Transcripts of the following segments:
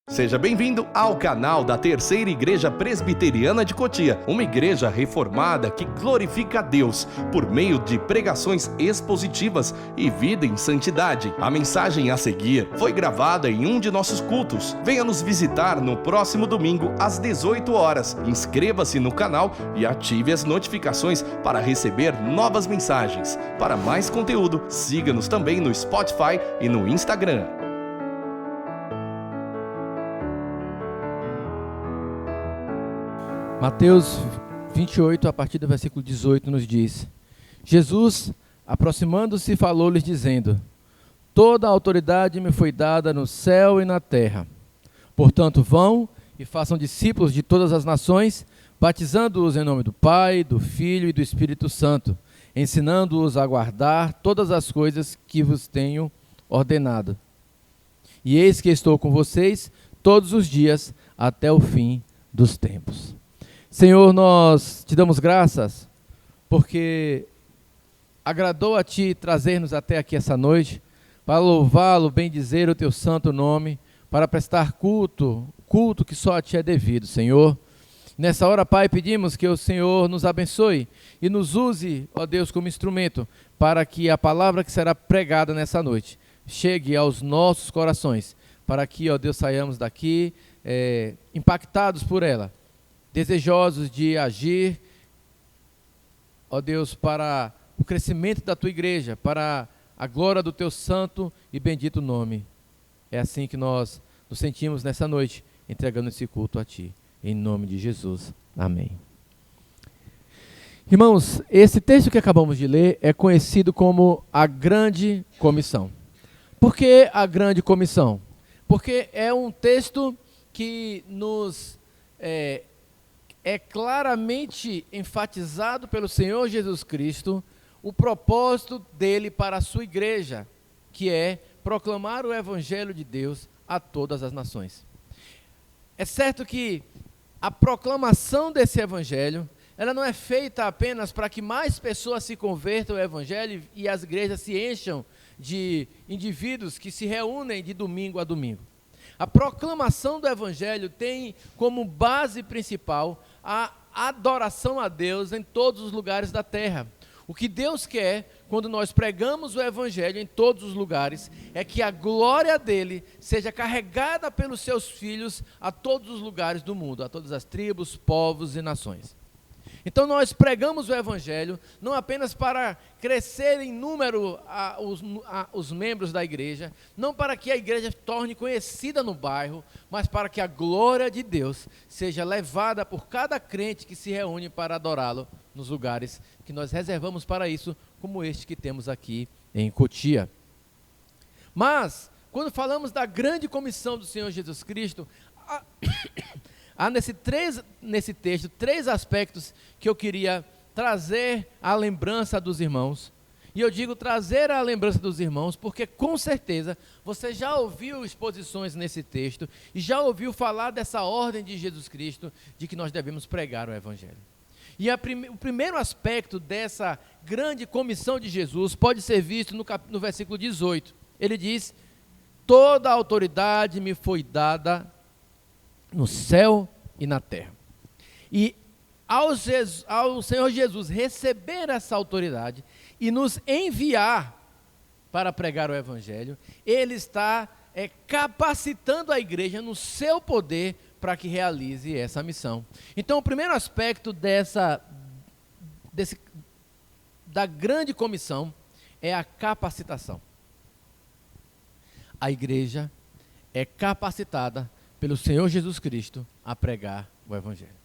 Seja bem-vindo ao canal da Terceira Igreja Presbiteriana de Cotia, uma igreja reformada que glorifica a Deus por meio de pregações expositivas e vida em santidade. A mensagem a seguir foi gravada em um de nossos cultos. Venha nos visitar no próximo domingo às 18 horas. Inscreva-se no canal e ative as notificações para receber novas mensagens. Para mais conteúdo, siga-nos também no Spotify e no Instagram. Mateus 28, a partir do versículo 18, nos diz: Jesus, aproximando-se, falou-lhes dizendo: Toda a autoridade me foi dada no céu e na terra. Portanto, vão e façam discípulos de todas as nações, batizando-os em nome do Pai, do Filho e do Espírito Santo, ensinando-os a guardar todas as coisas que vos tenho ordenado. E eis que estou com vocês todos os dias até o fim dos tempos. Senhor, nós te damos graças, porque agradou a Ti trazer-nos até aqui essa noite, para louvá-lo, bendizer o Teu santo nome, para prestar culto que só a Ti é devido, Senhor. Nessa hora, Pai, pedimos que o Senhor nos abençoe e nos use, ó Deus, como instrumento, para que a palavra que será pregada nessa noite chegue aos nossos corações, para que, ó Deus, saiamos daqui impactados por ela, desejosos de agir, ó Deus, para o crescimento da Tua igreja, para a glória do Teu santo e bendito nome. É assim que nós nos sentimos nessa noite, entregando esse culto a Ti, em nome de Jesus. Amém. Irmãos, esse texto que acabamos de ler é conhecido como a Grande Comissão. Por que a Grande Comissão? Porque é um texto que nos é claramente enfatizado pelo Senhor Jesus Cristo o propósito dele para a sua igreja, que é proclamar o Evangelho de Deus a todas as nações. É certo que a proclamação desse Evangelho, ela não é feita apenas para que mais pessoas se convertam ao Evangelho e as igrejas se encham de indivíduos que se reúnem de domingo a domingo. A proclamação do Evangelho tem como base principal a adoração a Deus em todos os lugares da terra. O que Deus quer, quando nós pregamos o Evangelho em todos os lugares, é que a glória dele seja carregada pelos seus filhos a todos os lugares do mundo, a todas as tribos, povos e nações. Então nós pregamos o Evangelho não apenas para crescer em número os membros da igreja, não para que a igreja torne conhecida no bairro, mas para que a glória de Deus seja levada por cada crente que se reúne para adorá-lo nos lugares que nós reservamos para isso, como este que temos aqui em Cotia. Mas, quando falamos da grande comissão do Senhor Jesus Cristo, há nesse texto três aspectos que eu queria trazer à lembrança dos irmãos. E eu digo trazer à lembrança dos irmãos porque com certeza você já ouviu exposições nesse texto e já ouviu falar dessa ordem de Jesus Cristo de que nós devemos pregar o Evangelho. E o primeiro aspecto dessa grande comissão de Jesus pode ser visto no versículo 18. Ele diz: toda a autoridade me foi dada no céu e na terra. E ao Senhor Jesus receber essa autoridade e nos enviar para pregar o Evangelho, Ele está capacitando a igreja no seu poder para que realize essa missão. Então, o primeiro aspecto da grande comissão é a capacitação. A igreja é capacitada pelo Senhor Jesus Cristo a pregar o Evangelho.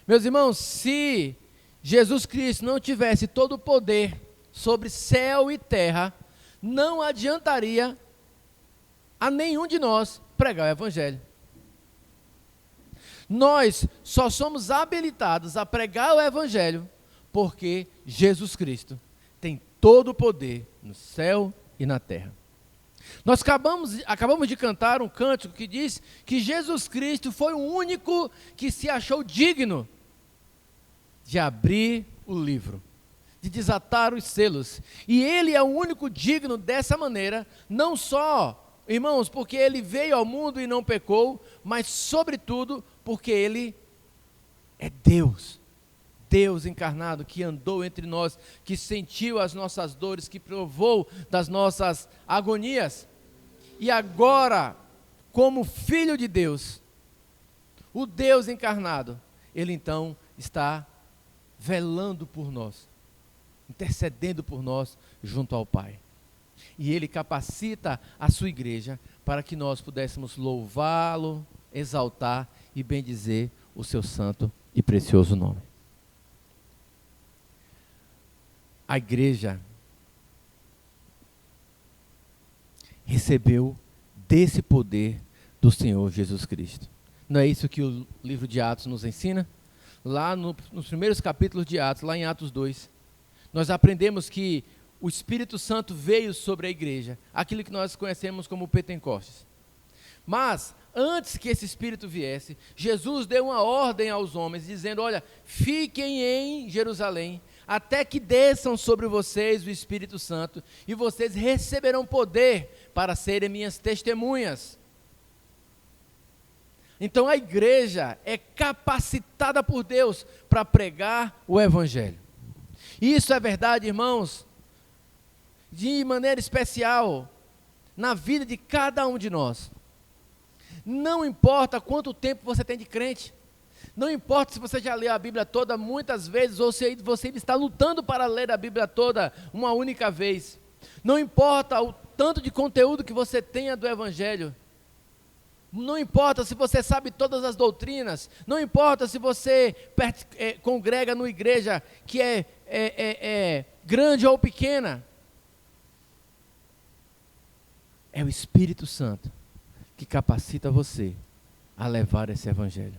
Meus irmãos, se Jesus Cristo não tivesse todo o poder sobre céu e terra, não adiantaria a nenhum de nós pregar o Evangelho. Nós só somos habilitados a pregar o Evangelho porque Jesus Cristo tem todo o poder no céu e na terra. Nós acabamos de cantar um cântico que diz que Jesus Cristo foi o único que se achou digno de abrir o livro, de desatar os selos. E Ele é o único digno dessa maneira, não só irmãos, porque ele veio ao mundo e não pecou, mas sobretudo porque ele é Deus. Deus encarnado que andou entre nós, que sentiu as nossas dores, que provou das nossas agonias. E agora, como Filho de Deus, o Deus encarnado, ele então está velando por nós, intercedendo por nós junto ao Pai. E ele capacita a sua igreja para que nós pudéssemos louvá-lo, exaltar e bendizer o seu santo e precioso nome. A igreja recebeu desse poder do Senhor Jesus Cristo. Não é isso que o livro de Atos nos ensina? Lá nos primeiros capítulos de Atos, lá em Atos 2, nós aprendemos que o Espírito Santo veio sobre a igreja, aquilo que nós conhecemos como Pentecostes. Mas, antes que esse Espírito viesse, Jesus deu uma ordem aos homens, dizendo, olha, fiquem em Jerusalém, até que desçam sobre vocês o Espírito Santo, e vocês receberão poder para serem minhas testemunhas. Então a igreja é capacitada por Deus para pregar o Evangelho. E isso é verdade, irmãos, de maneira especial, na vida de cada um de nós. Não importa quanto tempo você tem de crente, não importa se você já leu a Bíblia toda muitas vezes, ou se você está lutando para ler a Bíblia toda uma única vez. Não importa o tanto de conteúdo que você tenha do Evangelho. Não importa se você sabe todas as doutrinas. Não importa se você congrega numa igreja que é grande ou pequena. É o Espírito Santo que capacita você a levar esse Evangelho.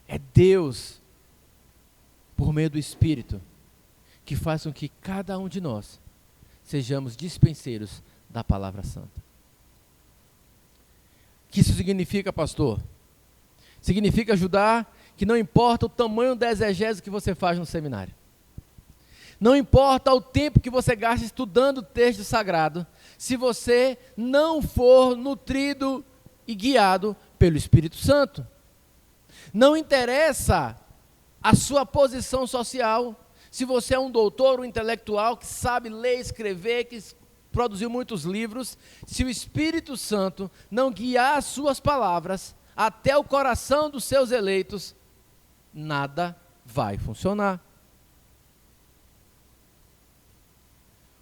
É Deus, por meio do Espírito, que faz com que cada um de nós sejamos dispenseiros da Palavra Santa. O que isso significa, pastor? Significa ajudar que não importa o tamanho da exegese que você faz no seminário. Não importa o tempo que você gasta estudando o texto sagrado, se você não for nutrido e guiado pelo Espírito Santo. Não interessa a sua posição social, se você é um doutor, um intelectual que sabe ler e escrever, que produziu muitos livros, se o Espírito Santo não guiar as suas palavras até o coração dos seus eleitos, nada vai funcionar.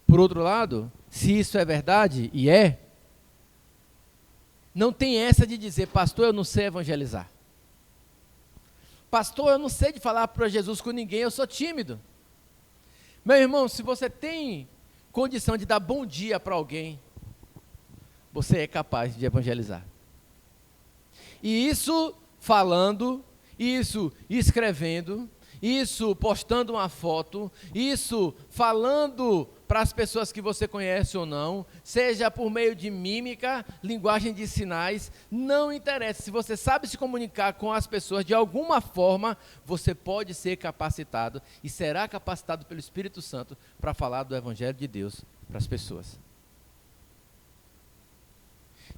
Por outro lado, se isso é verdade, e não tem essa de dizer, pastor, eu não sei evangelizar. Pastor, eu não sei de falar para Jesus com ninguém, eu sou tímido. Meu irmão, se você tem condição de dar bom dia para alguém, você é capaz de evangelizar. E isso falando, isso escrevendo, isso postando uma foto, isso falando para as pessoas que você conhece ou não, seja por meio de mímica, linguagem de sinais, não interessa. Se você sabe se comunicar com as pessoas de alguma forma, você pode ser capacitado e será capacitado pelo Espírito Santo para falar do Evangelho de Deus para as pessoas.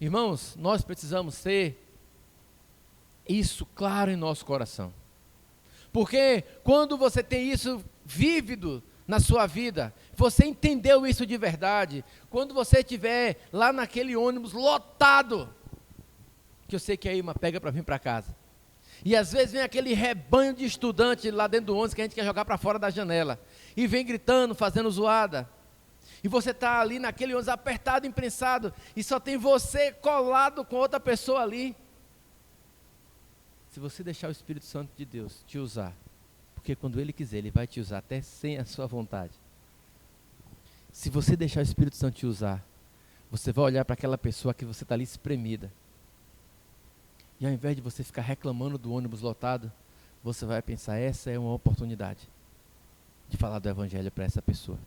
Irmãos, nós precisamos ter isso claro em nosso coração. Porque quando você tem isso vívido na sua vida, você entendeu isso de verdade, quando você estiver lá naquele ônibus lotado, que eu sei que aí uma pega para vir para casa, e às vezes vem aquele rebanho de estudantes lá dentro do ônibus que a gente quer jogar para fora da janela, e vem gritando, fazendo zoada, e você está ali naquele ônibus apertado, imprensado, e só tem você colado com outra pessoa ali. Se você deixar o Espírito Santo de Deus te usar, porque quando Ele quiser, Ele vai te usar até sem a sua vontade. Se você deixar o Espírito Santo te usar, você vai olhar para aquela pessoa que você está ali espremida. E ao invés de você ficar reclamando do ônibus lotado, você vai pensar, essa é uma oportunidade de falar do Evangelho para essa pessoa.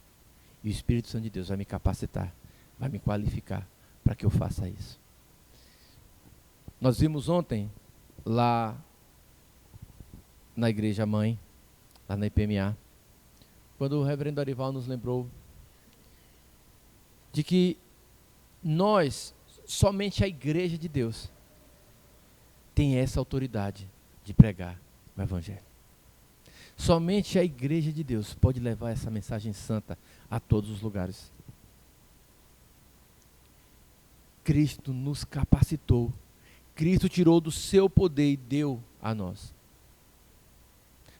E o Espírito Santo de Deus vai me capacitar, vai me qualificar para que eu faça isso. Nós vimos ontem, lá na igreja mãe, lá na IPMA, quando o reverendo Arival nos lembrou de que somente a igreja de Deus tem essa autoridade de pregar o evangelho. Somente a igreja de Deus pode levar essa mensagem santa a todos os lugares. Cristo nos capacitou. Cristo tirou do seu poder e deu a nós.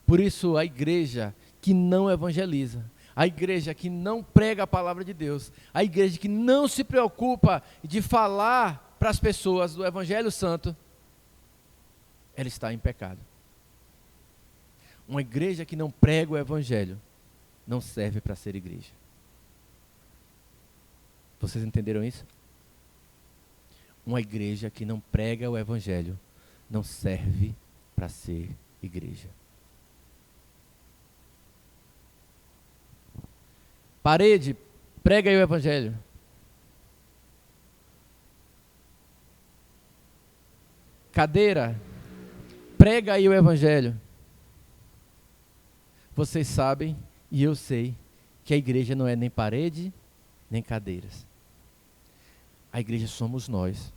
Por isso, a igreja que não evangeliza, a igreja que não prega a palavra de Deus, a igreja que não se preocupa de falar para as pessoas do Evangelho Santo, ela está em pecado. Uma igreja que não prega o Evangelho não serve para ser igreja. Vocês entenderam isso? Uma igreja que não prega o Evangelho não serve para ser igreja. Parede, prega aí o Evangelho. Cadeira, prega aí o Evangelho. Vocês sabem, e eu sei, que a igreja não é nem parede, nem cadeiras. A igreja somos nós.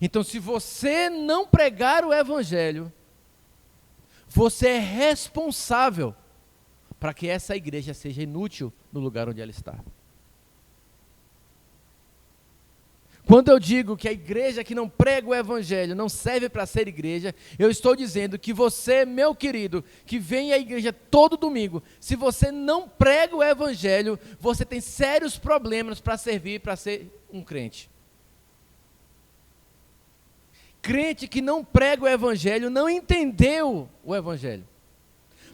Então, se você não pregar o Evangelho, você é responsável para que essa igreja seja inútil no lugar onde ela está. Quando eu digo que a igreja que não prega o Evangelho não serve para ser igreja, eu estou dizendo que você, meu querido, que vem à igreja todo domingo, se você não prega o Evangelho, você tem sérios problemas para servir, para ser um crente. Crente que não prega o Evangelho não entendeu o Evangelho.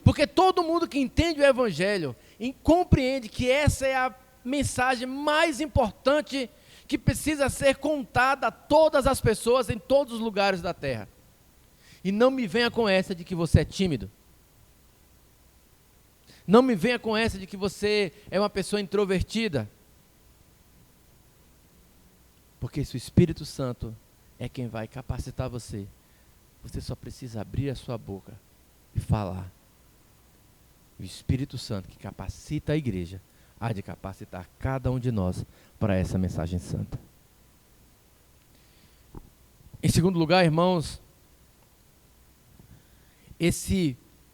Porque todo mundo que entende o Evangelho compreende que essa é a mensagem mais importante que precisa ser contada a todas as pessoas em todos os lugares da terra. E não me venha com essa de que você é tímido. Não me venha com essa de que você é uma pessoa introvertida. Porque se o Espírito Santo é quem vai capacitar você, você só precisa abrir a sua boca e falar. O Espírito Santo que capacita a igreja há de capacitar cada um de nós para essa mensagem santa. Em segundo lugar, irmãos,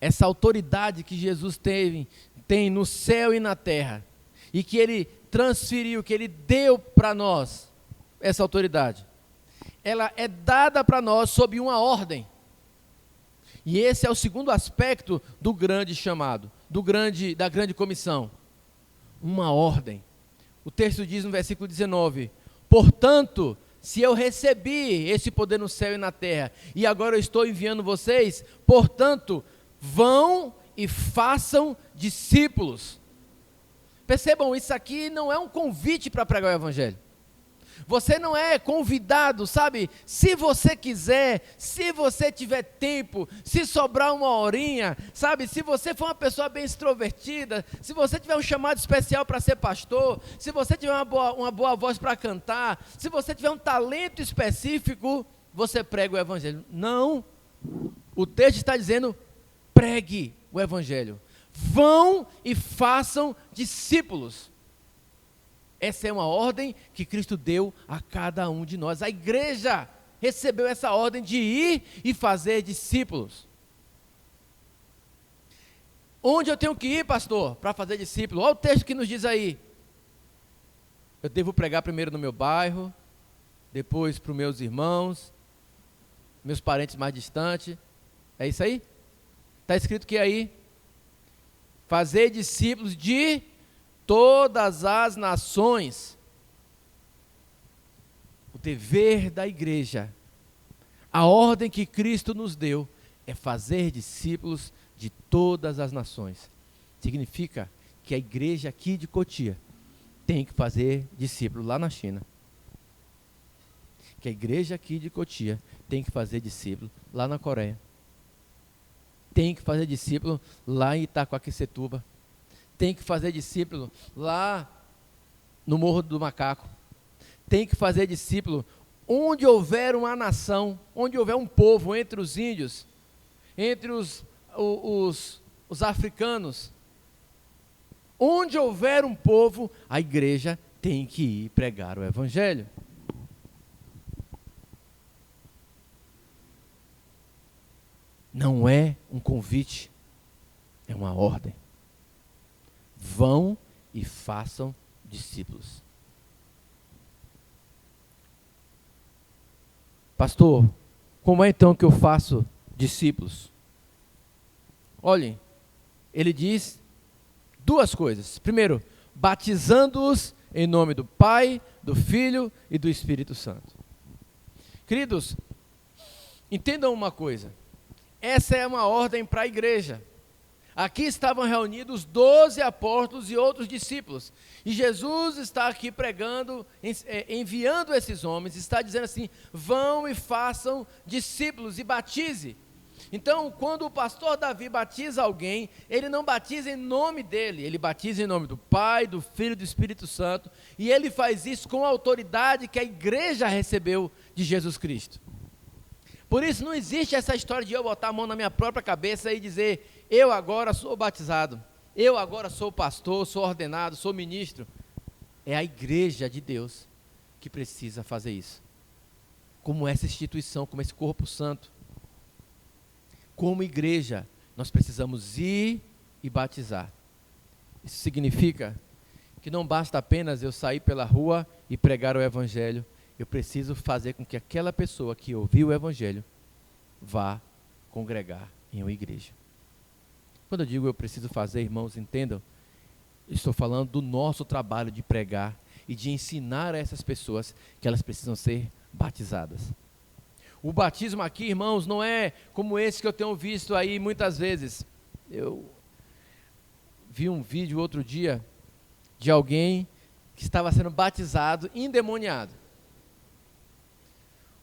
essa autoridade que Jesus tem no céu e na terra, e que Ele transferiu, que Ele deu para nós, essa autoridade, ela é dada para nós sob uma ordem. E esse é o segundo aspecto do grande chamado, da grande comissão. Uma ordem. O texto diz no versículo 19: portanto, se eu recebi esse poder no céu e na terra, e agora eu estou enviando vocês, portanto, vão e façam discípulos. Percebam, isso aqui não é um convite para pregar o Evangelho. Você não é convidado, sabe? Se você quiser, se você tiver tempo, se sobrar uma horinha, sabe? Se você for uma pessoa bem extrovertida, se você tiver um chamado especial para ser pastor, se você tiver uma boa voz para cantar, se você tiver um talento específico, você prega o Evangelho. Não. O texto está dizendo, pregue o Evangelho. Vão e façam discípulos. Essa é uma ordem que Cristo deu a cada um de nós. A igreja recebeu essa ordem de ir e fazer discípulos. Onde eu tenho que ir, pastor, para fazer discípulo? Olha o texto que nos diz aí. Eu devo pregar primeiro no meu bairro, depois para os meus irmãos, meus parentes mais distantes. É isso aí? Está escrito que aí? Fazer discípulos de todas as nações. O dever da igreja, a ordem que Cristo nos deu, é fazer discípulos de todas as nações. Significa que a igreja aqui de Cotia tem que fazer discípulo lá na China. Que a igreja aqui de Cotia tem que fazer discípulo lá na Coreia. Tem que fazer discípulo lá em Itacoaquecetuba. Tem que fazer discípulo lá no Morro do Macaco. Tem que fazer discípulo onde houver uma nação, onde houver um povo, entre os índios, entre os africanos. Onde houver um povo, a igreja tem que ir pregar o evangelho. Não é um convite, é uma ordem. Vão e façam discípulos. Pastor, como é então que eu faço discípulos? Olhem, ele diz duas coisas. Primeiro, batizando-os em nome do Pai, do Filho e do Espírito Santo. Queridos, entendam uma coisa. Essa é uma ordem para a igreja. Aqui estavam reunidos 12 apóstolos e outros discípulos. E Jesus está aqui pregando, enviando esses homens, está dizendo assim: vão e façam discípulos e batize. Então, quando o pastor Davi batiza alguém, ele não batiza em nome dele, ele batiza em nome do Pai, do Filho e do Espírito Santo, e ele faz isso com a autoridade que a igreja recebeu de Jesus Cristo. Por isso não existe essa história de eu botar a mão na minha própria cabeça e dizer: eu agora sou batizado, eu agora sou pastor, sou ordenado, sou ministro. É a igreja de Deus que precisa fazer isso. Como essa instituição, como esse corpo santo. Como igreja, nós precisamos ir e batizar. Isso significa que não basta apenas eu sair pela rua e pregar o evangelho. Eu preciso fazer com que aquela pessoa que ouviu o evangelho vá congregar em uma igreja. Quando eu digo eu preciso fazer, irmãos, entendam, estou falando do nosso trabalho de pregar e de ensinar a essas pessoas que elas precisam ser batizadas. O batismo aqui, irmãos, não é como esse que eu tenho visto aí muitas vezes. Eu vi um vídeo outro dia de alguém que estava sendo batizado, endemoniado.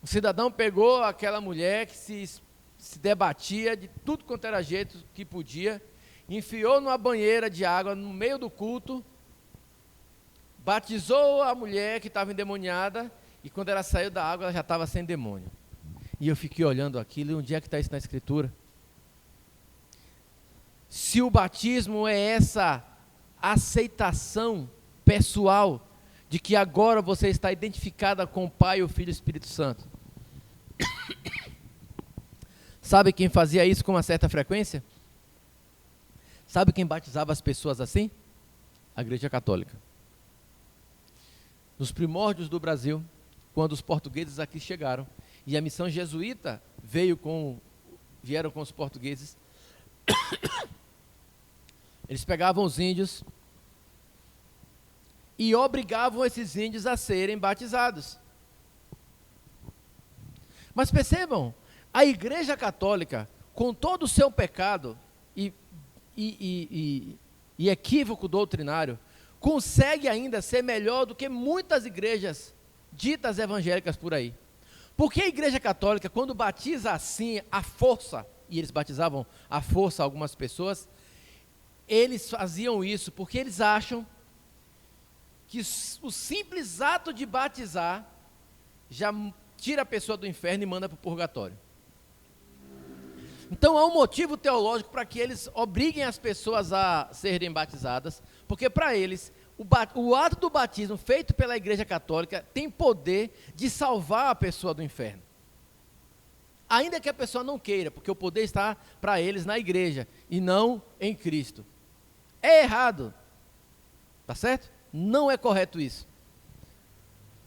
O cidadão pegou aquela mulher que se debatia de tudo quanto era jeito que podia, enfiou numa banheira de água no meio do culto, batizou a mulher que estava endemoniada, e quando ela saiu da água, ela já estava sem demônio. E eu fiquei olhando aquilo, e onde é que está isso na Escritura? Se o batismo é essa aceitação pessoal de que agora você está identificada com o Pai, o Filho e o Espírito Santo. Sabe quem fazia isso com uma certa frequência? Sabe quem batizava as pessoas assim? A Igreja Católica. Nos primórdios do Brasil, quando os portugueses aqui chegaram, e a missão jesuíta vieram com os portugueses, eles pegavam os índios e obrigavam esses índios a serem batizados. Mas percebam, a Igreja Católica, com todo o seu pecado e equívoco doutrinário, consegue ainda ser melhor do que muitas igrejas ditas evangélicas por aí. Porque a Igreja Católica, quando batiza assim, à força, e eles batizavam à força algumas pessoas, eles faziam isso porque eles acham que o simples ato de batizar já tira a pessoa do inferno e manda para o purgatório. Então há um motivo teológico para que eles obriguem as pessoas a serem batizadas, porque para eles o ato do batismo feito pela Igreja Católica tem poder de salvar a pessoa do inferno. Ainda que a pessoa não queira, porque o poder está para eles na igreja e não em Cristo. É errado, tá certo? Não é correto isso.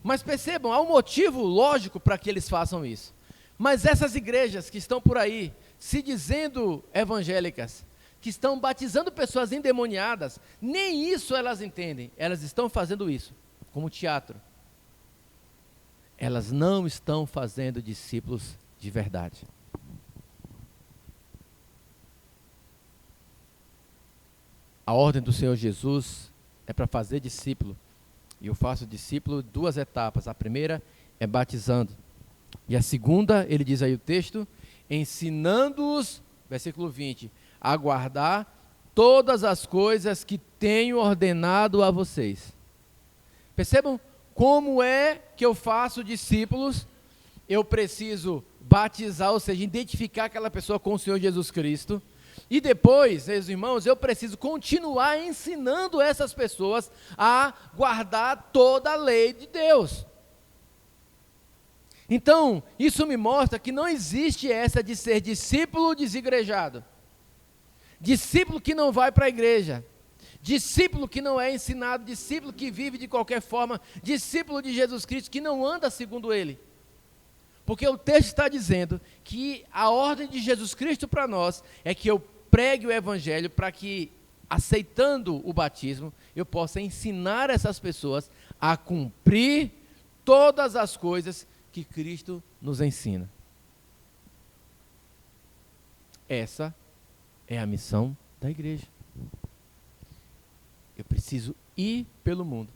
Mas percebam, há um motivo lógico para que eles façam isso. Mas essas igrejas que estão por aí, se dizendo evangélicas, que estão batizando pessoas endemoniadas, nem isso elas entendem. Elas estão fazendo isso como teatro. Elas não estão fazendo discípulos de verdade. A ordem do Senhor Jesus é para fazer discípulo. E eu faço discípulo 2 etapas. A primeira é batizando. E a segunda, ele diz aí o texto, ensinando-os, versículo 20, a guardar todas as coisas que tenho ordenado a vocês. Percebam como é que eu faço discípulos? Eu preciso batizar, ou seja, identificar aquela pessoa com o Senhor Jesus Cristo. E depois, meus irmãos, eu preciso continuar ensinando essas pessoas a guardar toda a lei de Deus. Então, isso me mostra que não existe essa de ser discípulo desigrejado. Discípulo que não vai para a igreja. Discípulo que não é ensinado, discípulo que vive de qualquer forma, discípulo de Jesus Cristo que não anda segundo ele. Porque o texto está dizendo que a ordem de Jesus Cristo para nós é que eu pregue o evangelho para que, aceitando o batismo, eu possa ensinar essas pessoas a cumprir todas as coisas que Cristo nos ensina. Essa é a missão da igreja. Eu preciso ir pelo mundo,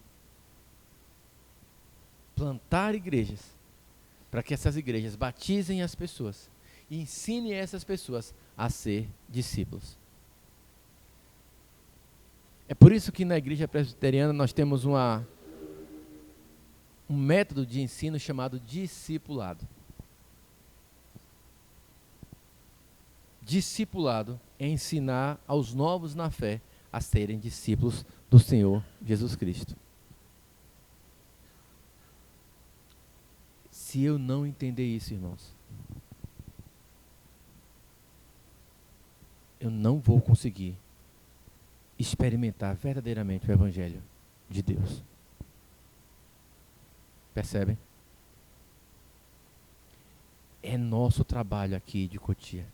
plantar igrejas, para que essas igrejas batizem as pessoas e ensinem essas pessoas a ser discípulos. É por isso que na igreja presbiteriana nós temos um método de ensino chamado discipulado. Discipulado é ensinar aos novos na fé a serem discípulos do Senhor Jesus Cristo. Se eu não entender isso, irmãos, eu não vou conseguir experimentar verdadeiramente o Evangelho de Deus. Percebem? É nosso trabalho aqui de Cotia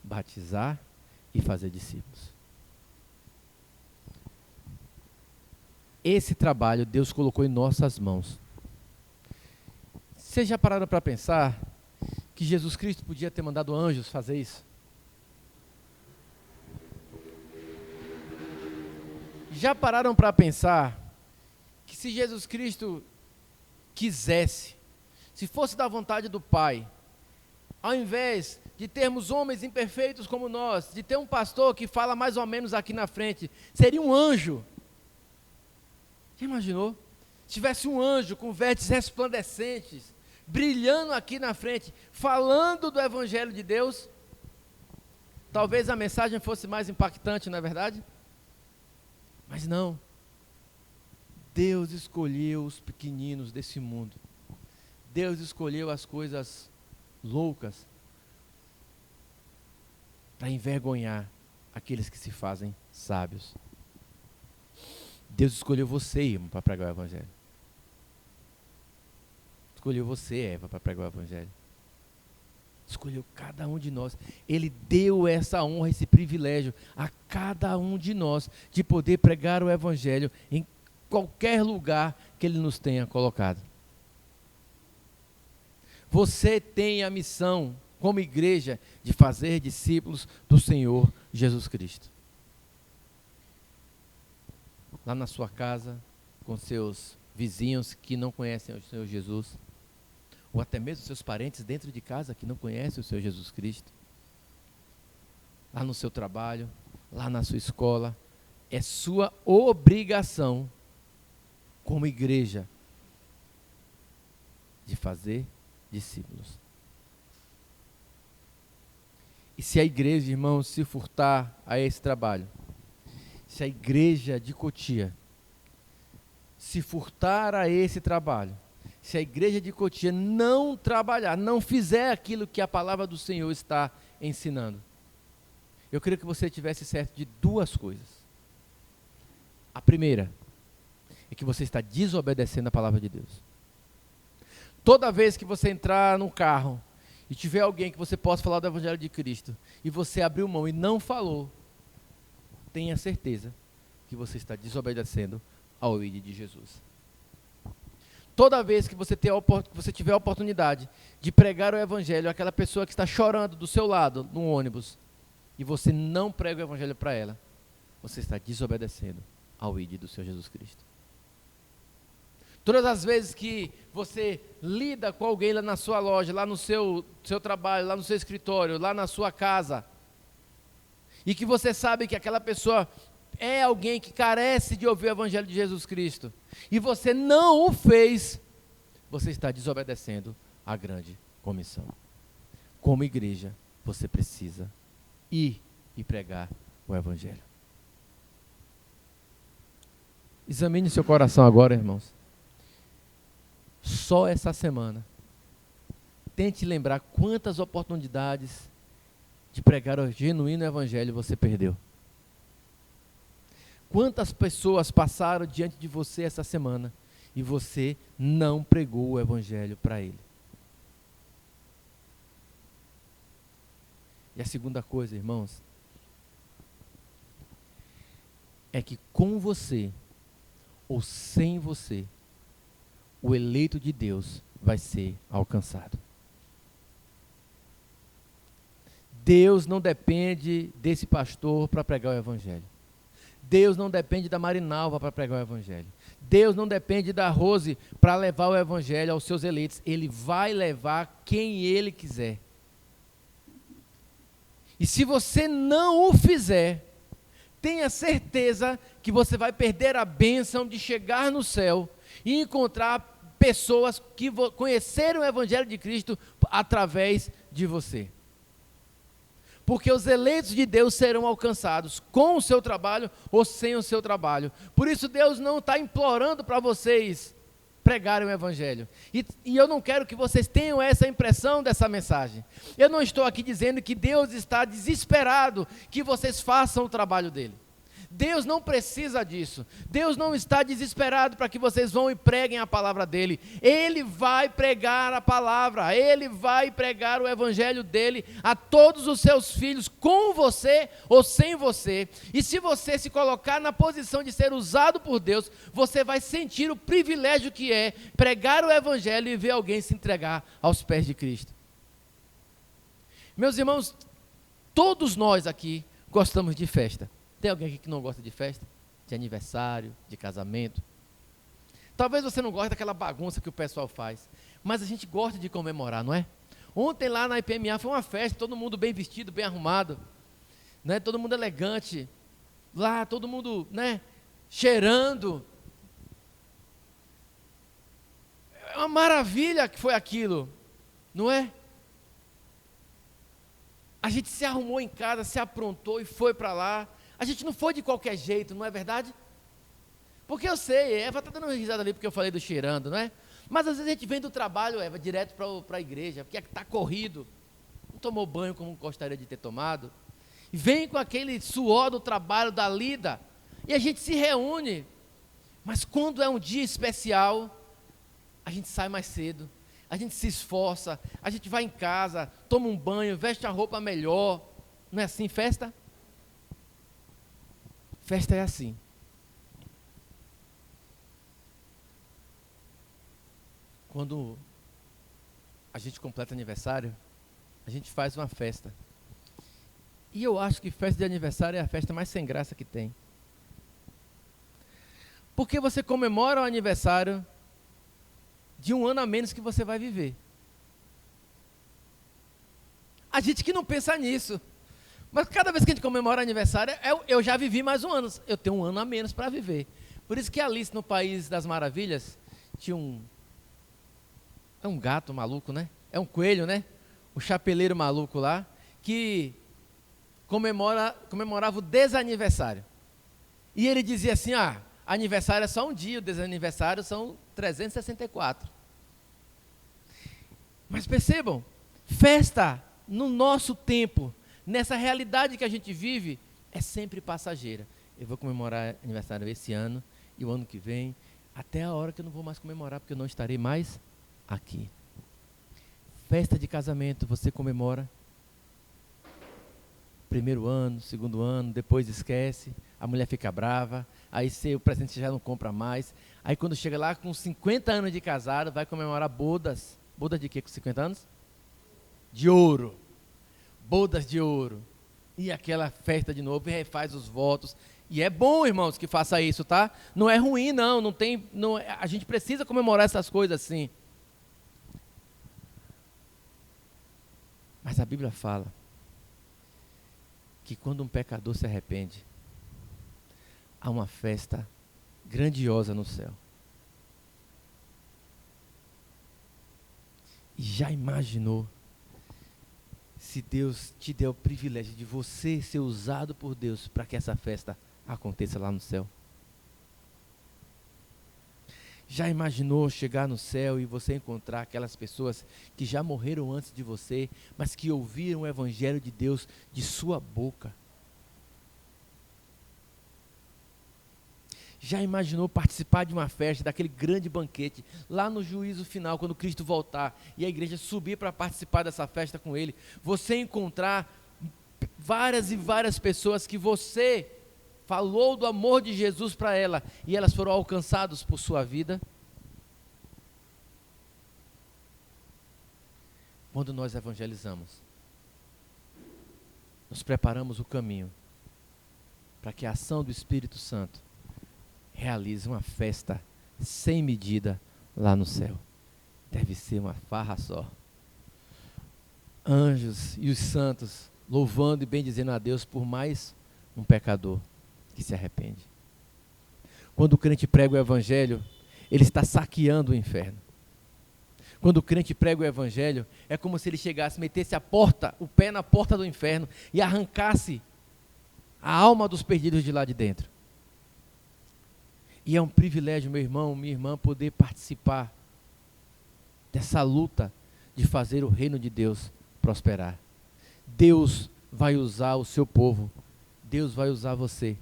batizar e fazer discípulos. Esse trabalho Deus colocou em nossas mãos. Vocês já pararam para pensar que Jesus Cristo podia ter mandado anjos fazer isso? Já pararam para pensar que se Jesus Cristo quisesse, se fosse da vontade do Pai, ao invés de termos homens imperfeitos como nós, de ter um pastor que fala mais ou menos aqui na frente, seria um anjo. Já imaginou? Se tivesse um anjo com vestes resplandecentes, brilhando aqui na frente, falando do Evangelho de Deus, talvez a mensagem fosse mais impactante, não é verdade? Mas não. Deus escolheu os pequeninos desse mundo. Deus escolheu as coisas loucas para envergonhar aqueles que se fazem sábios. Deus escolheu você, irmão, para pregar o Evangelho. Escolheu você, Eva, para pregar o Evangelho. Escolheu cada um de nós. Ele deu essa honra, esse privilégio a cada um de nós de poder pregar o Evangelho em qualquer lugar que Ele nos tenha colocado. Você tem a missão, como igreja, de fazer discípulos do Senhor Jesus Cristo. Lá na sua casa, com seus vizinhos que não conhecem o Senhor Jesus, ou até mesmo seus parentes dentro de casa que não conhecem o Senhor Jesus Cristo. Lá no seu trabalho, lá na sua escola, é sua obrigação, como igreja, de fazer discípulos. E se a igreja, irmãos, se furtar a esse trabalho, se a igreja de Cotia se furtar a esse trabalho, se a igreja de Cotia não trabalhar, não fizer aquilo que a palavra do Senhor está ensinando, eu queria que você tivesse certo de duas coisas. A primeira é que você está desobedecendo a palavra de Deus. Toda vez que você entrar num carro e tiver alguém que você possa falar do Evangelho de Cristo, e você abriu mão e não falou, tenha certeza que você está desobedecendo ao ID de Jesus. Toda vez que você tiver a oportunidade de pregar o Evangelho àquela pessoa que está chorando do seu lado, no ônibus, e você não prega o Evangelho para ela, você está desobedecendo ao ID do Senhor Jesus Cristo. Todas as vezes que você lida com alguém lá na sua loja, lá no seu trabalho, lá no seu escritório, lá na sua casa, e que você sabe que aquela pessoa é alguém que carece de ouvir o Evangelho de Jesus Cristo, e você não o fez, você está desobedecendo a grande comissão. Como igreja, você precisa ir e pregar o Evangelho. Examine seu coração agora, irmãos. Só essa semana, tente lembrar quantas oportunidades de pregar o genuíno Evangelho você perdeu. Quantas pessoas passaram diante de você essa semana e você não pregou o Evangelho para ele. E a segunda coisa, irmãos, é que com você ou sem você, o eleito de Deus vai ser alcançado. Deus não depende desse pastor para pregar o Evangelho. Deus não depende da Marinalva para pregar o Evangelho. Deus não depende da Rose para levar o Evangelho aos seus eleitos. Ele vai levar quem Ele quiser. E se você não o fizer, tenha certeza que você vai perder a bênção de chegar no céu e encontrar pessoas que conheceram o Evangelho de Cristo através de você. Porque os eleitos de Deus serão alcançados com o seu trabalho ou sem o seu trabalho. Por isso Deus não está implorando para vocês pregarem o Evangelho. E eu não quero que vocês tenham essa impressão dessa mensagem. Eu não estou aqui dizendo que Deus está desesperado que vocês façam o trabalho dele. Deus não precisa disso. Deus não está desesperado para que vocês vão e preguem a palavra dele. Ele vai pregar a palavra, ele vai pregar o Evangelho dele a todos os seus filhos, com você ou sem você. E se você se colocar na posição de ser usado por Deus, você vai sentir o privilégio que é pregar o Evangelho e ver alguém se entregar aos pés de Cristo. Meus irmãos, todos nós aqui gostamos de festa. Tem alguém aqui que não gosta de festa? De aniversário, de casamento? Talvez você não goste daquela bagunça que o pessoal faz, mas a gente gosta de comemorar, não é? Ontem lá na IPMA foi uma festa, todo mundo bem vestido, bem arrumado, né? Todo mundo elegante, lá todo mundo, né? Cheirando. É uma maravilha que foi aquilo, não é? A gente se arrumou em casa, se aprontou e foi para lá. A gente não foi de qualquer jeito, não é verdade? Porque eu sei, Eva está dando uma risada ali porque eu falei do cheirando, não é? Mas às vezes a gente vem do trabalho, Eva, direto para a igreja, porque está corrido, não tomou banho como gostaria de ter tomado, e vem com aquele suor do trabalho, da lida, e a gente se reúne, mas quando é um dia especial, a gente sai mais cedo, a gente se esforça, a gente vai em casa, toma um banho, veste a roupa melhor, não é assim festa? Festa é assim. Quando a gente completa aniversário, a gente faz uma festa. E eu acho que festa de aniversário é a festa mais sem graça que tem. Porque você comemora o aniversário de um ano a menos que você vai viver. A gente que não pensa nisso. Mas cada vez que a gente comemora aniversário, eu já vivi mais um ano. Eu tenho um ano a menos para viver. Por isso que Alice, no País das Maravilhas, tinha é um gato maluco, né? É um coelho, né? O chapeleiro maluco lá, que comemorava o desaniversário. E ele dizia assim, aniversário é só um dia, o desaniversário são 364. Mas percebam, festa no nosso tempo, nessa realidade que a gente vive, é sempre passageira. Eu vou comemorar aniversário esse ano e o ano que vem, até a hora que eu não vou mais comemorar, porque eu não estarei mais aqui. Festa de casamento, você comemora primeiro ano, segundo ano, depois esquece, a mulher fica brava, aí o presente você já não compra mais. Aí quando chega lá com 50 anos de casado, vai comemorar bodas. Bodas de quê com 50 anos? De ouro. Bodas de ouro, e aquela festa de novo, e refaz os votos, e é bom, irmãos, que faça isso, tá? Não é ruim, não tem, a gente precisa comemorar essas coisas assim. Mas a Bíblia fala que quando um pecador se arrepende, há uma festa grandiosa no céu. E já imaginou se Deus te der o privilégio de você ser usado por Deus para que essa festa aconteça lá no céu? Já imaginou chegar no céu e você encontrar aquelas pessoas que já morreram antes de você, mas que ouviram o Evangelho de Deus de sua boca? Já imaginou participar de uma festa, daquele grande banquete, lá no juízo final, quando Cristo voltar, e a igreja subir para participar dessa festa com Ele? Você encontrar várias e várias pessoas que você falou do amor de Jesus para ela, e elas foram alcançadas por sua vida? Quando nós evangelizamos, nós preparamos o caminho para que a ação do Espírito Santo realize uma festa sem medida lá no céu. Deve ser uma farra só. Anjos e os santos louvando e bendizendo a Deus por mais um pecador que se arrepende. Quando o crente prega o Evangelho, ele está saqueando o inferno. Quando o crente prega o Evangelho, é como se ele chegasse, metesse o pé na porta do inferno e arrancasse a alma dos perdidos de lá de dentro. E é um privilégio, meu irmão, minha irmã, poder participar dessa luta de fazer o reino de Deus prosperar. Deus vai usar o seu povo, Deus vai usar você.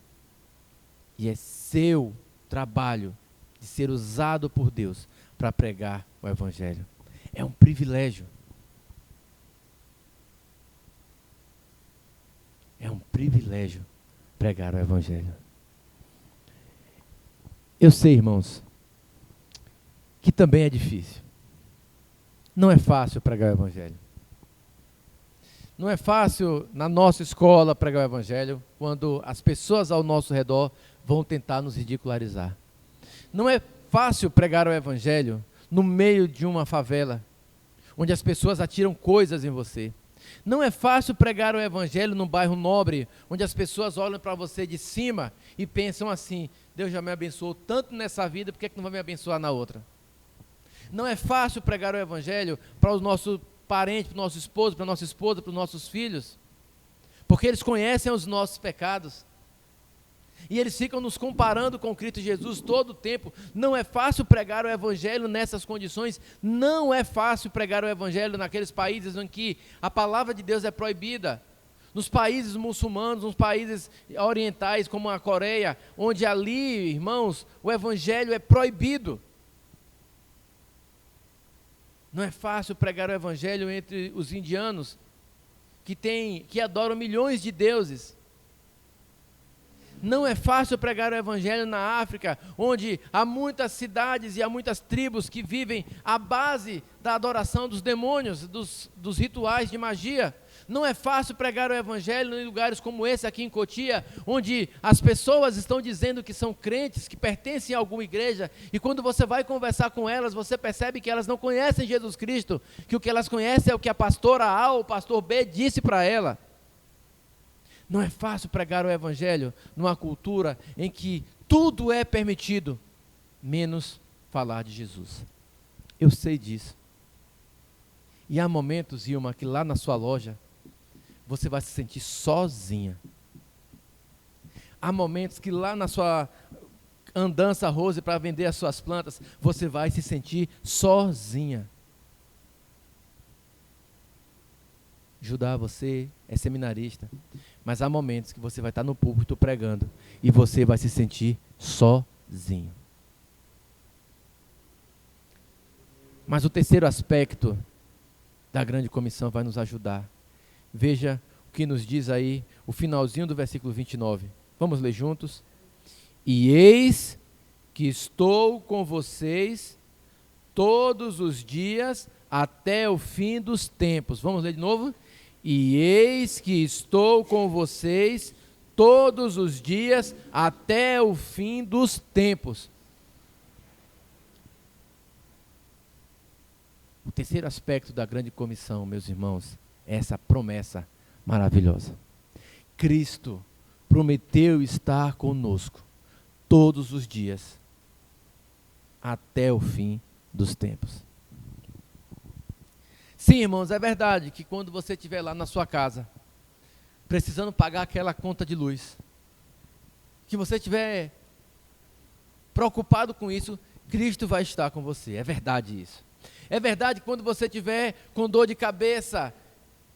E é seu trabalho de ser usado por Deus para pregar o Evangelho. É um privilégio. É um privilégio pregar o Evangelho. Eu sei, irmãos, que também é difícil. Não é fácil pregar o Evangelho. Não é fácil na nossa escola pregar o Evangelho, quando as pessoas ao nosso redor vão tentar nos ridicularizar. Não é fácil pregar o Evangelho no meio de uma favela, onde as pessoas atiram coisas em você. Não é fácil pregar o Evangelho num bairro nobre, onde as pessoas olham para você de cima e pensam assim: Deus já me abençoou tanto nessa vida, por que não vai me abençoar na outra? Não é fácil pregar o Evangelho para o nosso parente, para o nosso esposo, para a nossa esposa, para os nossos filhos, porque eles conhecem os nossos pecados. E eles ficam nos comparando com Cristo Jesus todo o tempo. Não é fácil pregar o Evangelho nessas condições. Não é fácil pregar o Evangelho naqueles países em que a palavra de Deus é proibida. Nos países muçulmanos, nos países orientais, como a Coreia, onde ali, irmãos, o Evangelho é proibido. Não é fácil pregar o Evangelho entre os indianos, que adoram milhões de deuses. Não é fácil pregar o Evangelho na África, onde há muitas cidades e há muitas tribos que vivem à base da adoração dos demônios, dos rituais de magia. Não é fácil pregar o Evangelho em lugares como esse aqui em Cotia, onde as pessoas estão dizendo que são crentes, que pertencem a alguma igreja, e quando você vai conversar com elas, você percebe que elas não conhecem Jesus Cristo, que o que elas conhecem é o que a pastora A ou o pastor B disse para ela. Não é fácil pregar o Evangelho numa cultura em que tudo é permitido, menos falar de Jesus. Eu sei disso. E há momentos, Ilma, que lá na sua loja, você vai se sentir sozinha. Há momentos que lá na sua andança, Rose, para vender as suas plantas, você vai se sentir sozinha. Judá, você é seminarista, mas há momentos que você vai estar no púlpito pregando e você vai se sentir sozinho. Mas o terceiro aspecto da grande comissão vai nos ajudar. Veja o que nos diz aí o finalzinho do versículo 29. Vamos ler juntos? E eis que estou com vocês todos os dias até o fim dos tempos. Vamos ler de novo? E eis que estou com vocês todos os dias até o fim dos tempos. O terceiro aspecto da grande comissão, meus irmãos, é essa promessa maravilhosa. Cristo prometeu estar conosco todos os dias até o fim dos tempos. Sim, irmãos, é verdade que quando você estiver lá na sua casa, precisando pagar aquela conta de luz, que você estiver preocupado com isso, Cristo vai estar com você. É verdade isso. É verdade que quando você estiver com dor de cabeça,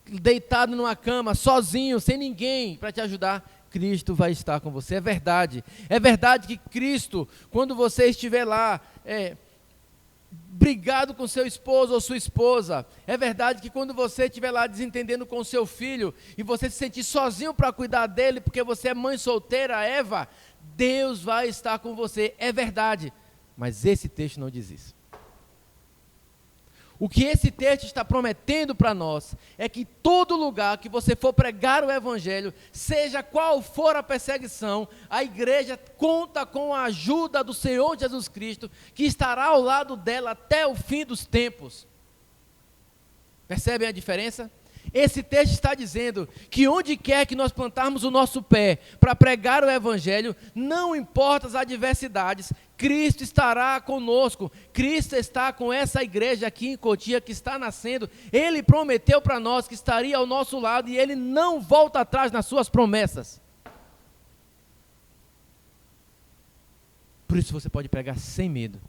deitado numa cama, sozinho, sem ninguém para te ajudar, Cristo vai estar com você. É verdade. É verdade que Cristo, quando você estiver lá, brigado com seu esposo ou sua esposa, é verdade que quando você estiver lá desentendendo com seu filho, e você se sentir sozinho para cuidar dele, porque você é mãe solteira, Eva, Deus vai estar com você. É verdade. Mas esse texto não diz isso. O que esse texto está prometendo para nós é que todo lugar que você for pregar o evangelho, seja qual for a perseguição, a igreja conta com a ajuda do Senhor Jesus Cristo, que estará ao lado dela até o fim dos tempos. Percebem a diferença? Esse texto está dizendo que onde quer que nós plantarmos o nosso pé para pregar o evangelho, não importa as adversidades, Cristo estará conosco. Cristo está com essa igreja aqui em Cotia que está nascendo. Ele prometeu para nós que estaria ao nosso lado e Ele não volta atrás nas suas promessas. Por isso você pode pregar sem medo.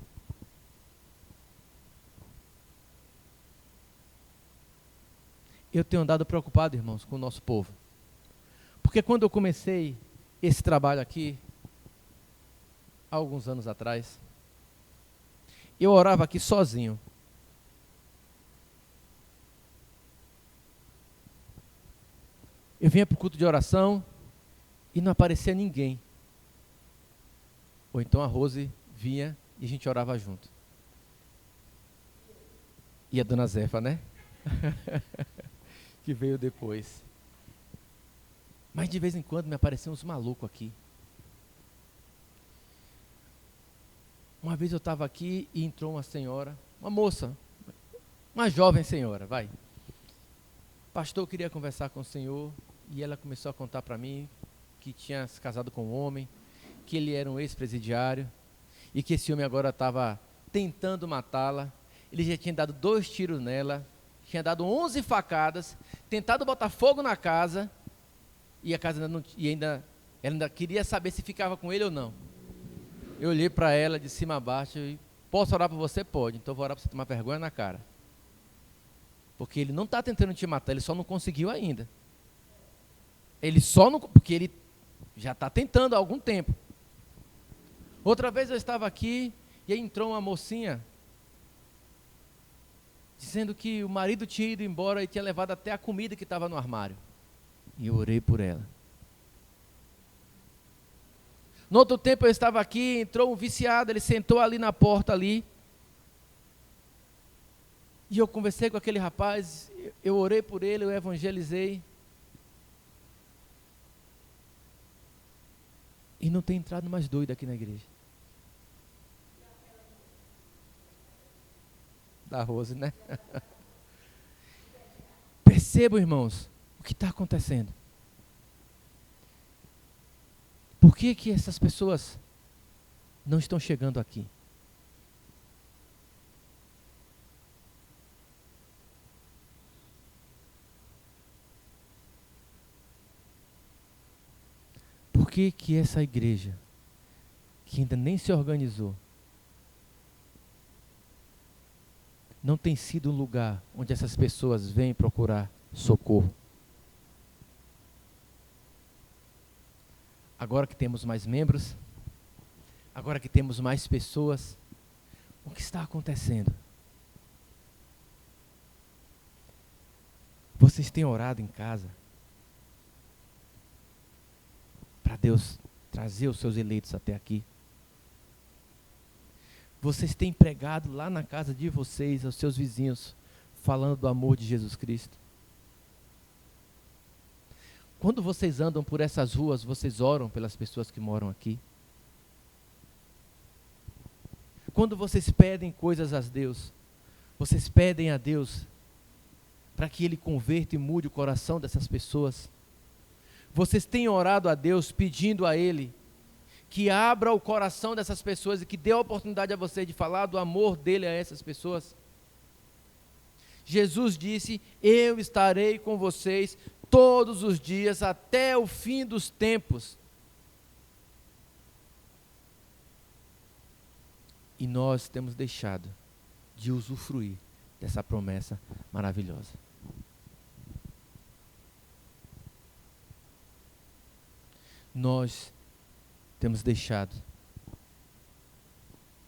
Eu tenho andado preocupado, irmãos, com o nosso povo. Porque quando eu comecei esse trabalho aqui, há alguns anos atrás, eu orava aqui sozinho. Eu vinha para o culto de oração e não aparecia ninguém. Ou então a Rose vinha e a gente orava junto. E a dona Zefa, né? Que veio depois. Mas de vez em quando me apareciam uns malucos aqui. Uma vez eu estava aqui e entrou uma senhora, uma moça, uma jovem senhora, vai. Pastor, eu queria conversar com o senhor, e ela começou a contar para mim que tinha se casado com um homem, que ele era um ex-presidiário, e que esse homem agora estava tentando matá-la. Ele já tinha dado 2 tiros nela, tinha dado 11 facadas, tentado botar fogo na casa, e a casa ela ainda queria saber se ficava com ele ou não. Eu olhei para ela de cima a baixo e, posso orar por você? Pode, então eu vou orar para você tomar vergonha na cara. Porque ele não está tentando te matar, ele só não conseguiu ainda. Ele só não, porque ele já está tentando há algum tempo. Outra vez eu estava aqui e aí entrou uma mocinha, dizendo que o marido tinha ido embora e tinha levado até a comida que estava no armário. E eu orei por ela. No outro tempo eu estava aqui, entrou um viciado, ele sentou ali na porta ali. E eu conversei com aquele rapaz, eu orei por ele, eu evangelizei. E não tem entrado mais doido aqui na igreja. Da Rose, né? Percebam, irmãos, o que está acontecendo. Por que essas pessoas não estão chegando aqui? Por que essa igreja, que ainda nem se organizou, não tem sido um lugar onde essas pessoas vêm procurar socorro? Agora que temos mais membros, agora que temos mais pessoas, o que está acontecendo? Vocês têm orado em casa para Deus trazer os seus eleitos até aqui? Vocês têm pregado lá na casa de vocês, aos seus vizinhos, falando do amor de Jesus Cristo? Quando vocês andam por essas ruas, vocês oram pelas pessoas que moram aqui? Quando vocês pedem coisas a Deus, vocês pedem a Deus para que Ele converta e mude o coração dessas pessoas? Vocês têm orado a Deus pedindo a Ele que abra o coração dessas pessoas e que dê a oportunidade a você de falar do amor dele a essas pessoas? Jesus disse: eu estarei com vocês todos os dias até o fim dos tempos. E nós temos deixado de usufruir dessa promessa maravilhosa. Nós temos deixado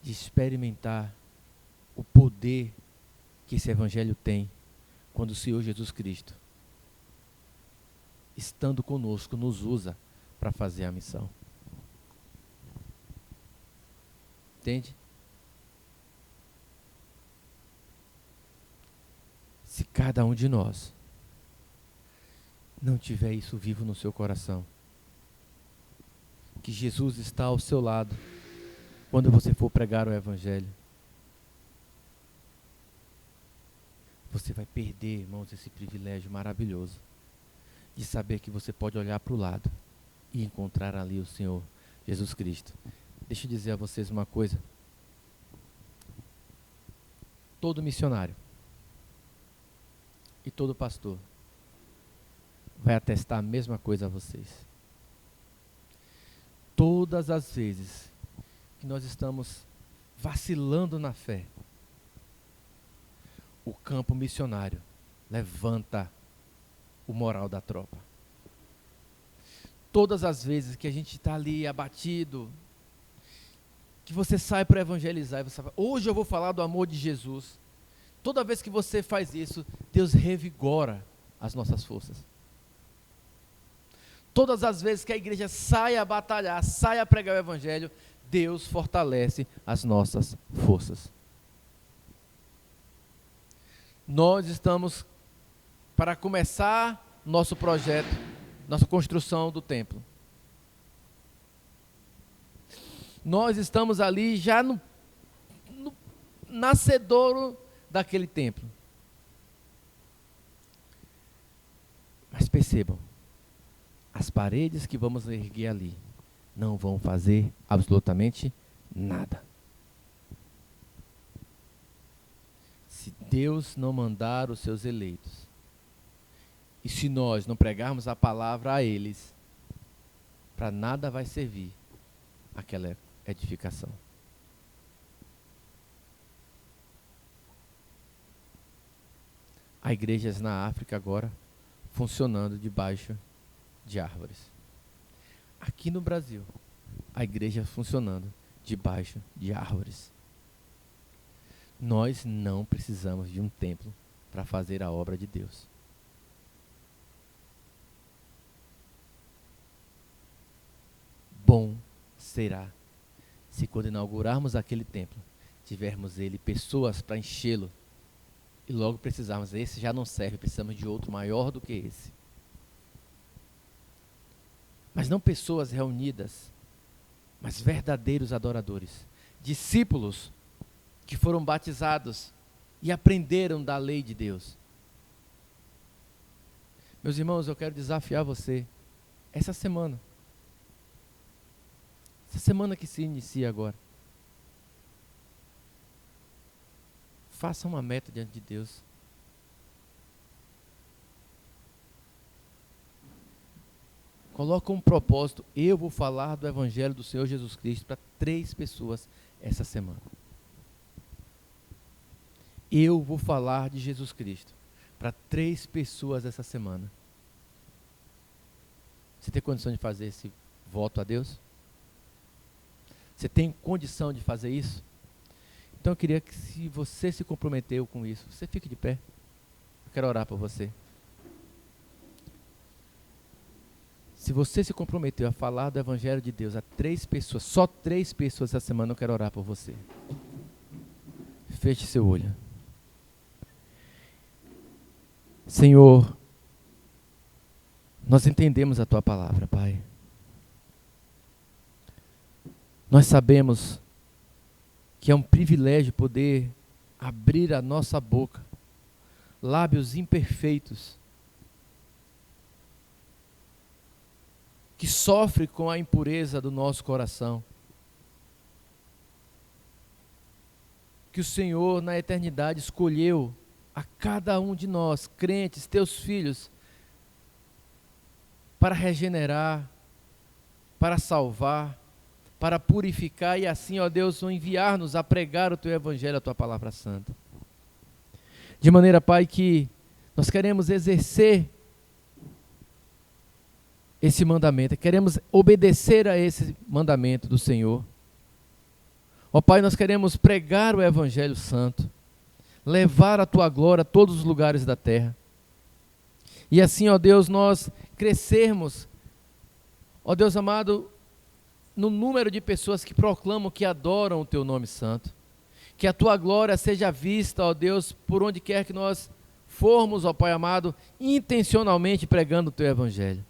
de experimentar o poder que esse evangelho tem quando o Senhor Jesus Cristo, estando conosco, nos usa para fazer a missão. Entende? Se cada um de nós não tiver isso vivo no seu coração, que Jesus está ao seu lado quando você for pregar o evangelho, você vai perder, irmãos, esse privilégio maravilhoso de saber que você pode olhar para o lado e encontrar ali o Senhor Jesus Cristo. Deixa eu dizer a vocês uma coisa. Todo missionário e todo pastor vai atestar a mesma coisa a vocês. Todas as vezes que nós estamos vacilando na fé, o campo missionário levanta o moral da tropa. Todas as vezes que a gente está ali abatido, que você sai para evangelizar, e você fala: hoje eu vou falar do amor de Jesus. Toda vez que você faz isso, Deus revigora as nossas forças. Todas as vezes que a igreja sai a batalhar, sai a pregar o evangelho, Deus fortalece as nossas forças. Nós estamos para começar nosso projeto, nossa construção do templo. Nós estamos ali já no nascedouro daquele templo. Mas percebam, as paredes que vamos erguer ali não vão fazer absolutamente nada. Se Deus não mandar os seus eleitos, e se nós não pregarmos a palavra a eles, para nada vai servir aquela edificação. Há igrejas na África agora funcionando debaixo de árvores. Aqui no Brasil, a igreja funcionando debaixo de árvores. Nós não precisamos de um templo para fazer a obra de Deus. Bom será se quando inaugurarmos aquele templo, tivermos ele pessoas para enchê-lo, e logo precisarmos, esse já não serve, precisamos de outro maior do que esse. Mas não pessoas reunidas, mas verdadeiros adoradores, discípulos que foram batizados e aprenderam da lei de Deus. Meus irmãos, eu quero desafiar você, essa semana que se inicia agora, faça uma meta diante de Deus. Coloca um propósito: eu vou falar do Evangelho do Senhor Jesus Cristo para 3 pessoas essa semana. Eu vou falar de Jesus Cristo para 3 pessoas essa semana. Você tem condição de fazer esse voto a Deus? Você tem condição de fazer isso? Então eu queria que, se você se comprometeu com isso, você fique de pé. Eu quero orar por você. Se você se comprometeu a falar do Evangelho de Deus a 3 pessoas, só 3 pessoas essa semana, eu quero orar por você. Feche seu olho. Senhor, nós entendemos a Tua palavra, Pai. Nós sabemos que é um privilégio poder abrir a nossa boca, lábios imperfeitos, que sofre com a impureza do nosso coração, que o Senhor na eternidade escolheu a cada um de nós, crentes, teus filhos, para regenerar, para salvar, para purificar e assim, ó Deus, enviar-nos a pregar o teu evangelho, a tua palavra santa. De maneira, Pai, que nós queremos exercer esse mandamento, queremos obedecer a esse mandamento do Senhor. Ó Pai, nós queremos pregar o evangelho santo, levar a tua glória a todos os lugares da terra. E assim, ó Deus, nós crescermos, ó Deus amado, no número de pessoas que proclamam, que adoram o teu nome santo. Que a tua glória seja vista, ó Deus, por onde quer que nós formos, ó Pai amado, intencionalmente pregando o teu evangelho.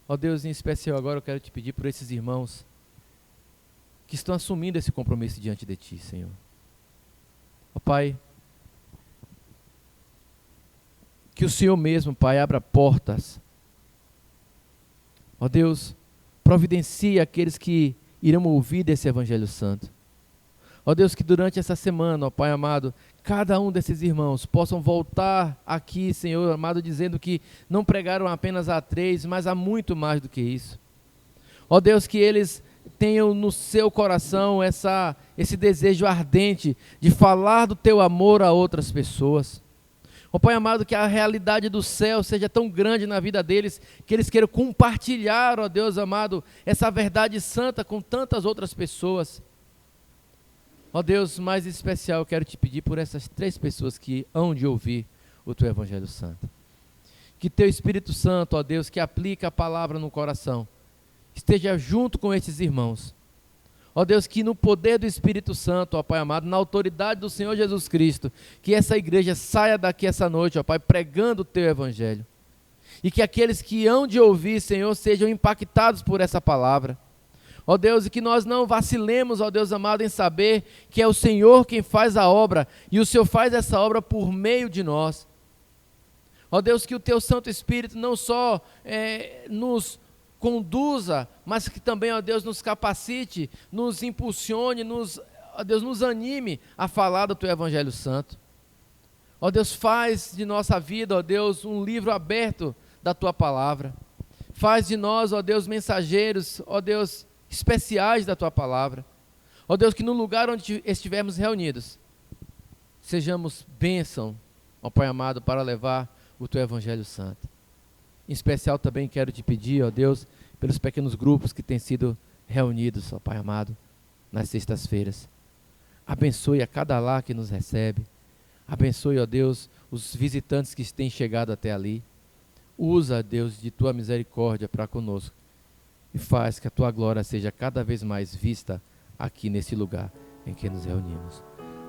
Ó Deus, em especial agora eu quero te pedir por esses irmãos que estão assumindo esse compromisso diante de ti, Senhor. Ó Pai, que o Senhor mesmo, Pai, abra portas. Ó Deus, providencie aqueles que irão ouvir desse evangelho santo. Ó Deus, que durante essa semana, ó Pai amado, cada um desses irmãos possam voltar aqui, Senhor amado, dizendo que não pregaram apenas a 3, mas há muito mais do que isso. Ó Deus, que eles tenham no seu coração esse desejo ardente de falar do teu amor a outras pessoas. Ó Pai amado, que a realidade do céu seja tão grande na vida deles, que eles queiram compartilhar, ó Deus amado, essa verdade santa com tantas outras pessoas. Ó Deus, mais especial, eu quero te pedir por essas 3 pessoas que hão de ouvir o teu evangelho santo. Que teu Espírito Santo, ó Deus, que aplica a palavra no coração, esteja junto com esses irmãos. Ó Deus, que no poder do Espírito Santo, ó Pai amado, na autoridade do Senhor Jesus Cristo, que essa igreja saia daqui essa noite, ó Pai, pregando o teu evangelho. E que aqueles que hão de ouvir, Senhor, sejam impactados por essa palavra. Ó Deus, e que nós não vacilemos, ó Deus amado, em saber que é o Senhor quem faz a obra, e o Senhor faz essa obra por meio de nós. Ó Deus, que o teu Santo Espírito não só nos conduza, mas que também, ó Deus, nos capacite, nos impulsione, ó Deus, nos anime a falar do teu evangelho santo. Ó Deus, faz de nossa vida, ó Deus, um livro aberto da tua palavra. Faz de nós, ó Deus, mensageiros, ó Deus, especiais da tua palavra. Ó Deus, que no lugar onde estivermos reunidos, sejamos bênção, ó Pai amado, para levar o teu evangelho santo. Em especial também quero te pedir, ó Deus, pelos pequenos grupos que têm sido reunidos, ó Pai amado, nas sextas-feiras. Abençoe a cada lar que nos recebe. Abençoe, ó Deus, os visitantes que têm chegado até ali. Usa, Deus, de tua misericórdia para conosco. E faz que a tua glória seja cada vez mais vista aqui nesse lugar em que nos reunimos.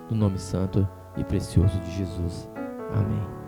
No nome santo e precioso de Jesus. Amém.